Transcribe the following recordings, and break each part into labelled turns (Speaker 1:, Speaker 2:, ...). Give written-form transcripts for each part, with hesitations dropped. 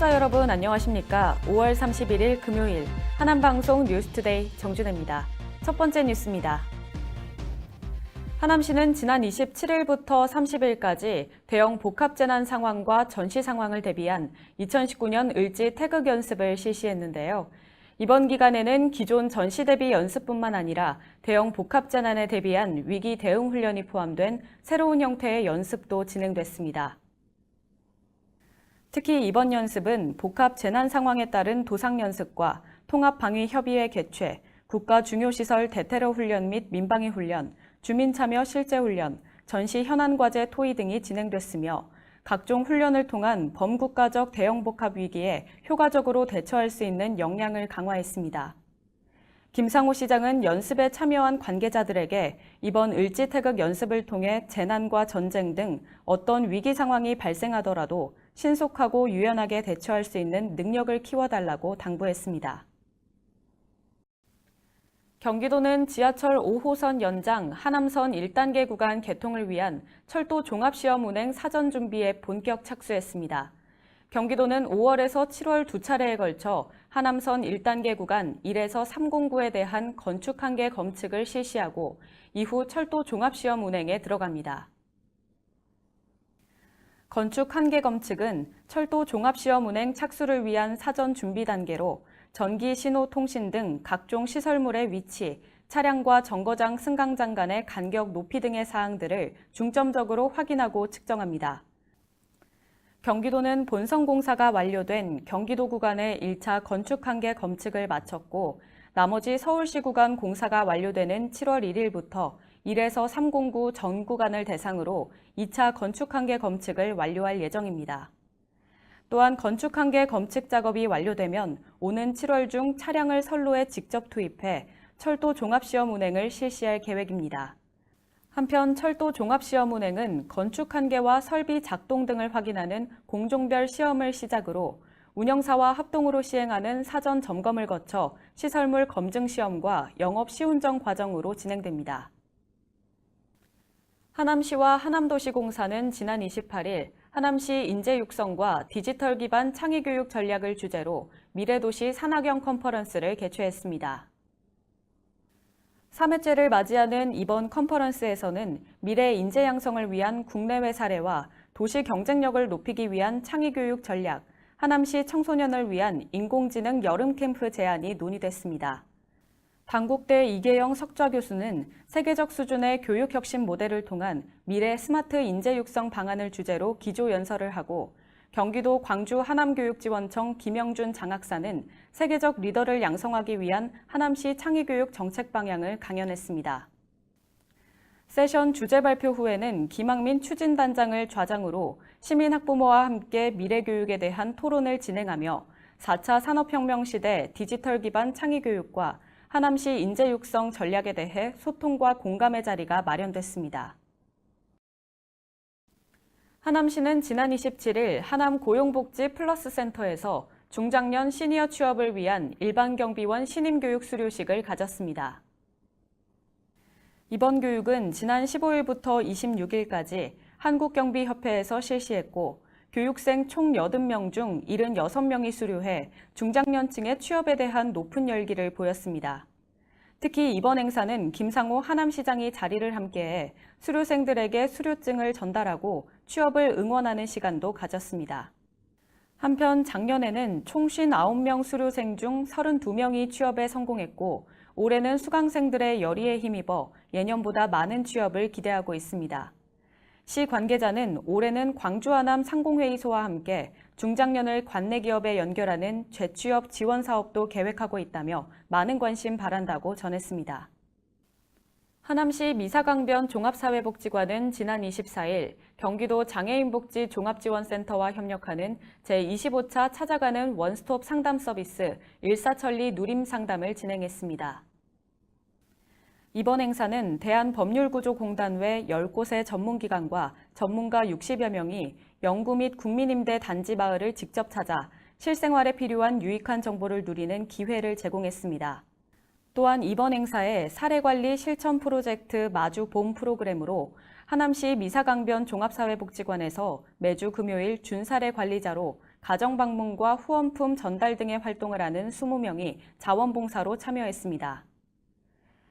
Speaker 1: 시청자 여러분 안녕하십니까? 5월 31일 금요일 하남방송 뉴스투데이 정준혜입니다. 첫 번째 뉴스입니다. 하남시는 지난 27일부터 30일까지 대형 복합재난 상황과 전시 상황을 대비한 2019년 을지 태극 연습을 실시했는데요. 이번 기간에는 기존 전시 대비 연습뿐만 아니라 대형 복합재난에 대비한 위기 대응 훈련이 포함된 새로운 형태의 연습도 진행됐습니다. 특히 이번 연습은 복합 재난 상황에 따른 도상 연습과 통합 방위 협의회 개최, 국가 중요시설 대테러 훈련 및 민방위 훈련, 주민 참여 실제 훈련, 전시 현안 과제 토의 등이 진행됐으며 각종 훈련을 통한 범국가적 대형 복합 위기에 효과적으로 대처할 수 있는 역량을 강화했습니다. 김상호 시장은 연습에 참여한 관계자들에게 이번 을지 태극 연습을 통해 재난과 전쟁 등 어떤 위기 상황이 발생하더라도 신속하고 유연하게 대처할 수 있는 능력을 키워달라고 당부했습니다. 경기도는 지하철 5호선 연장 하남선 1단계 구간 개통을 위한 철도 종합시험 운행 사전 준비에 본격 착수했습니다. 경기도는 5월에서 7월 두 차례에 걸쳐 하남선 1단계 구간 1에서 309에 대한 건축 한계 검측을 실시하고 이후 철도 종합시험 운행에 들어갑니다. 건축 한계 검측은 철도 종합시험 운행 착수를 위한 사전 준비 단계로 전기, 신호, 통신 등 각종 시설물의 위치, 차량과 정거장 승강장 간의 간격 높이 등의 사항들을 중점적으로 확인하고 측정합니다. 경기도는 본선 공사가 완료된 경기도 구간의 1차 건축 한계 검측을 마쳤고 나머지 서울시 구간 공사가 완료되는 7월 1일부터 1에서 309 전 구간을 대상으로 2차 건축 한계 검측을 완료할 예정입니다. 또한 건축 한계 검측 작업이 완료되면 오는 7월 중 차량을 선로에 직접 투입해 철도 종합시험 운행을 실시할 계획입니다. 한편 철도 종합시험 운행은 건축 한계와 설비 작동 등을 확인하는 공종별 시험을 시작으로 운영사와 합동으로 시행하는 사전 점검을 거쳐 시설물 검증 시험과 영업 시운전 과정으로 진행됩니다. 하남시와 하남도시공사는 지난 28일 하남시 인재 육성과 디지털 기반 창의교육 전략을 주제로 미래도시 산학형 컨퍼런스를 개최했습니다. 3회째를 맞이하는 이번 컨퍼런스에서는 미래 인재 양성을 위한 국내외 사례와 도시 경쟁력을 높이기 위한 창의교육 전략, 하남시 청소년을 위한 인공지능 여름 캠프 제안이 논의됐습니다. 단국대 이계영 석좌 교수는 세계적 수준의 교육 혁신 모델을 통한 미래 스마트 인재 육성 방안을 주제로 기조 연설을 하고 경기도 광주 하남교육지원청 김영준 장학사는 세계적 리더를 양성하기 위한 하남시 창의교육 정책 방향을 강연했습니다. 세션 주제 발표 후에는 김학민 추진단장을 좌장으로 시민학부모와 함께 미래교육에 대한 토론을 진행하며 4차 산업혁명 시대 디지털 기반 창의교육과 하남시 인재 육성 전략에 대해 소통과 공감의 자리가 마련됐습니다. 하남시는 지난 27일 하남 고용복지 플러스 센터에서 중장년 시니어 취업을 위한 일반경비원 신임교육 수료식을 가졌습니다. 이번 교육은 지난 15일부터 26일까지 한국경비협회에서 실시했고 교육생 총 80명 중 76명이 수료해 중장년층의 취업에 대한 높은 열기를 보였습니다. 특히 이번 행사는 김상호 하남시장이 자리를 함께해 수료생들에게 수료증을 전달하고 취업을 응원하는 시간도 가졌습니다. 한편 작년에는 총 59명 수료생 중 32명이 취업에 성공했고 올해는 수강생들의 열의에 힘입어 예년보다 많은 취업을 기대하고 있습니다. 시 관계자는 올해는 광주 하남 상공회의소와 함께 중장년을 관내 기업에 연결하는 재취업 지원 사업도 계획하고 있다며 많은 관심 바란다고 전했습니다. 하남시 미사강변 종합사회복지관은 지난 24일 경기도 장애인복지 종합지원센터와 협력하는 제25차 찾아가는 원스톱 상담 서비스 일사천리 누림 상담을 진행했습니다. 이번 행사는 대한법률구조공단 외 10곳의 전문기관과 전문가 60여 명이 영구 및 국민임대 단지 마을을 직접 찾아 실생활에 필요한 유익한 정보를 누리는 기회를 제공했습니다. 또한 이번 행사에 사례관리 실천 프로젝트 마주 봄 프로그램으로 하남시 미사강변 종합사회복지관에서 매주 금요일 준사례 관리자로 가정 방문과 후원품 전달 등의 활동을 하는 20명이 자원봉사로 참여했습니다.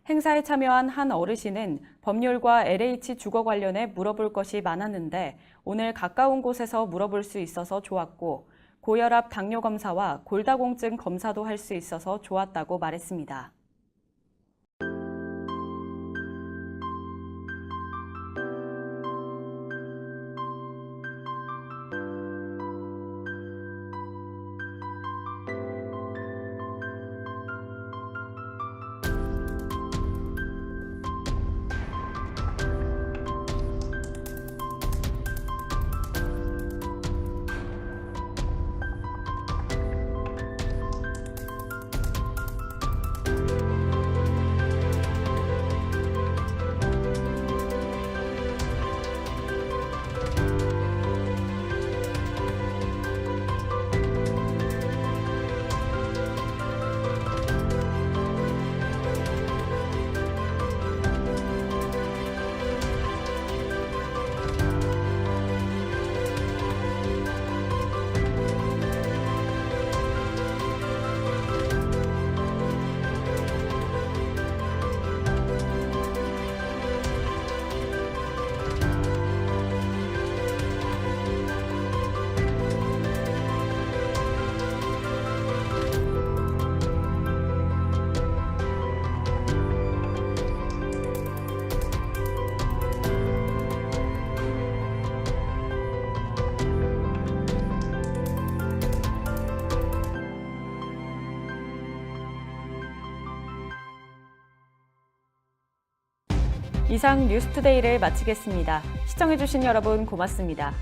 Speaker 1: 행사에 참여한 한 어르신은 법률과 LH 주거 관련해 물어볼 것이 많았는데 오늘 가까운 곳에서 물어볼 수 있어서 좋았고 고혈압 당뇨 검사와 골다공증 검사도 할 수 있어서 좋았다고 말했습니다. 이상 뉴스투데이를 마치겠습니다. 시청해주신 여러분 고맙습니다.